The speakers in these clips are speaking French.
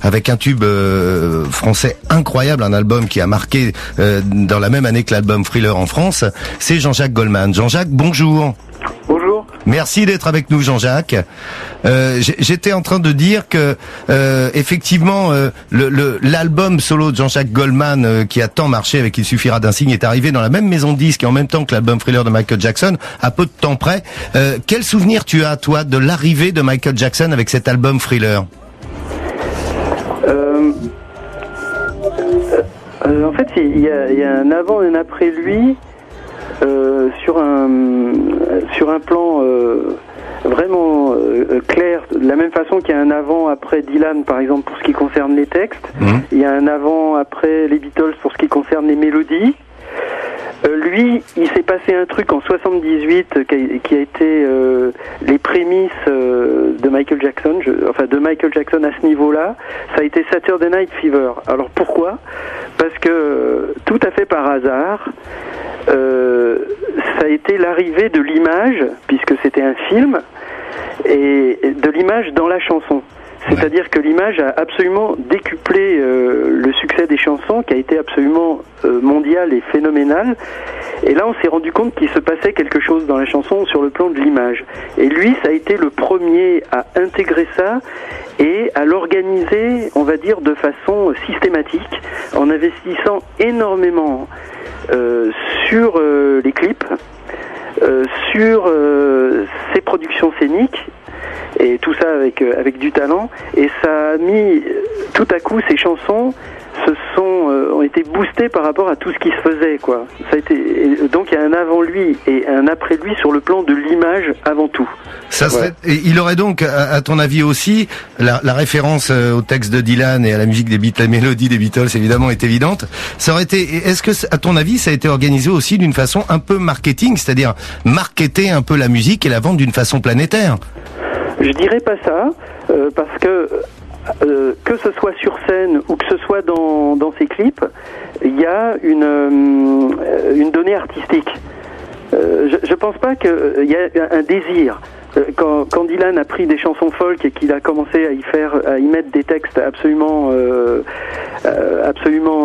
avec un tube français incroyable, un album qui a marqué dans la même année que l'album Thriller en France. C'est Jean-Jacques Goldman. Jean-Jacques, bonjour. Bonjour. Merci d'être avec nous, Jean-Jacques. J'étais en train de dire que effectivement l'album solo de Jean-Jacques Goldman qui a tant marché avec Il suffira d'un signe est arrivé dans la même maison de disques et en même temps que l'album Thriller de Michael Jackson, à peu de temps près. Quel souvenir tu as, toi, de l'arrivée de Michael Jackson avec cet album Thriller? En fait, il y a un avant et un après lui sur un plan vraiment clair, de la même façon qu'il y a un avant après Dylan, par exemple, pour ce qui concerne les textes. Il y a un avant après les Beatles pour ce qui concerne les mélodies. Lui, il s'est passé un truc en 78 qui a été les prémices de Michael Jackson, de Michael Jackson à ce niveau-là. Ça a été Saturday Night Fever. Alors pourquoi ? Parce que tout à fait par hasard, ça a été l'arrivée de l'image, puisque c'était un film, et de l'image dans la chanson. C'est-à-dire que l'image a absolument décuplé le succès des chansons, qui a été absolument mondial et phénoménal. Et là, on s'est rendu compte qu'il se passait quelque chose dans la chanson sur le plan de l'image. Et lui, ça a été le premier à intégrer ça et à l'organiser, on va dire, de façon systématique, en investissant énormément sur les clips, sur ses productions scéniques, et tout ça avec du talent, et ça a mis tout à coup ces chansons ont été boostées par rapport à tout ce qui se faisait, quoi. Ça a été, donc il y a un avant lui et un après lui sur le plan de l'image avant tout. Ça serait, il aurait donc, à ton avis aussi, la référence au texte de Dylan et à la musique des Beatles, la mélodie des Beatles évidemment est évidente. Ça aurait été, est-ce que à ton avis ça a été organisé aussi d'une façon un peu marketing, c'est-à-dire marketer un peu la musique et la vendre d'une façon planétaire? Je dirais pas ça, parce que ce soit sur scène ou que ce soit dans ses clips, il y a une donnée artistique. Je pense pas qu'il y a un désir. Quand Dylan a pris des chansons folk et qu'il a commencé à y mettre des textes absolument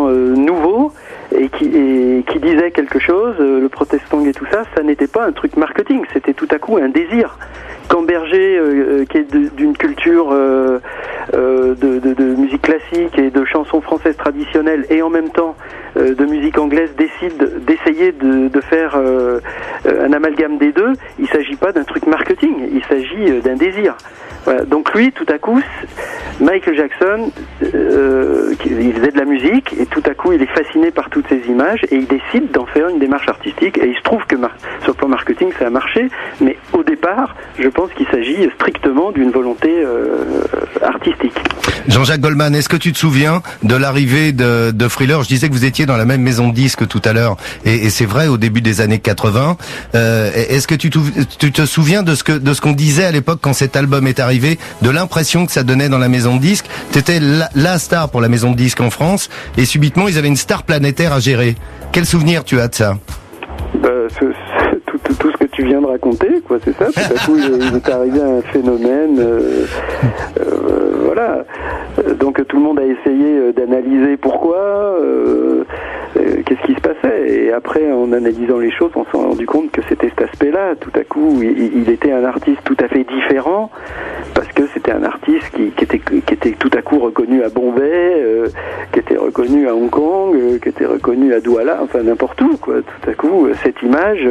nouveaux et qui disaient quelque chose, le protestant et tout ça, ça n'était pas un truc marketing, c'était tout à coup un désir. Quand Berger, qui est d'une culture de musique classique et de chansons françaises traditionnelles et en même temps de musique anglaise, décide d'essayer de faire un amalgame des deux, il ne s'agit pas d'un truc marketing, il s'agit d'un désir. Voilà. Donc lui, tout à coup, Michael Jackson, il faisait de la musique et tout à coup il est fasciné par toutes ces images et il décide d'en faire une démarche artistique, et il se trouve que sur le plan marketing ça a marché, mais au départ je pense qu'il s'agit strictement d'une volonté artistique. Jean-Jacques Goldman, est-ce que tu te souviens de l'arrivée de Thriller? Je disais que vous étiez dans la même maison de disques tout à l'heure, et c'est vrai au début des années 80. Est-ce que tu te souviens de ce qu'on disait à l'époque quand cet album est arrivé, de l'impression que ça donnait dans la maison de disques? T'étais la star pour la maison de disques en France, et subitement ils avaient une star planétaire à gérer. Quel souvenir tu as de ça? Tout ce que tu viens de raconter, quoi, c'est ça. Tout à coup, il est arrivé un phénomène, voilà. Donc tout le monde a essayé d'analyser pourquoi, qu'est-ce qui se passait. Et après, en analysant les choses, on s'est rendu compte que c'était cet aspect-là. Tout à coup, il était un artiste tout à fait différent, parce que c'était un artiste qui était tout à coup reconnu à Bombay, qui était reconnu à Hong Kong, qui était reconnu à Douala, enfin n'importe où, quoi. Tout à coup, cette image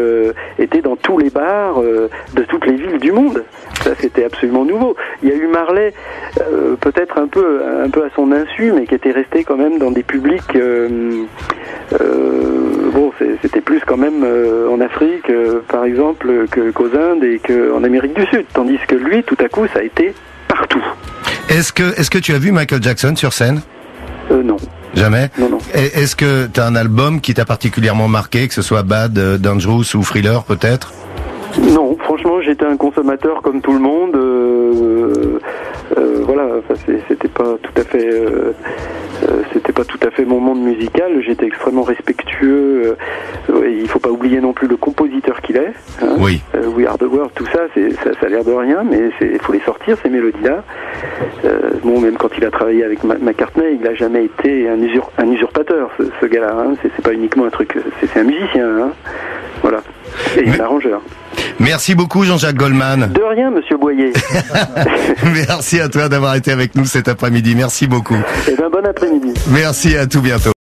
était dans tous les bars de toutes les villes du monde. Ça, c'était absolument nouveau. Il y a eu Marley, peut-être un peu à son insu, mais qui était resté quand même dans des publics. C'était plus quand même en Afrique, par exemple, qu'aux Indes et qu'en Amérique du Sud. Tandis que lui, tout à coup, ça a été partout. Est-ce que tu as vu Michael Jackson sur scène? Non. Jamais? Non. Est-ce que tu as un album qui t'a particulièrement marqué, que ce soit Bad, Dangerous ou Thriller peut-être? Non, franchement, j'étais un consommateur comme tout le monde. voilà, enfin, c'était pas tout à fait mon monde musical. J'étais extrêmement respectueux. Il faut pas oublier non plus le compositeur qu'il est. Hein. Oui. We Are the World, tout ça, ça a l'air de rien, mais il faut les sortir ces mélodies-là. Bon, même quand il a travaillé avec McCartney, il a jamais été un usurpateur, ce gars-là. Hein. C'est pas uniquement un truc, c'est un musicien. Hein. Voilà. Et un arrangeur. Merci beaucoup Jean-Jacques Goldman. De rien, monsieur Boyer. Merci à toi d'avoir été avec nous cet après-midi. Merci beaucoup. Et bon après-midi. Merci, à tout bientôt.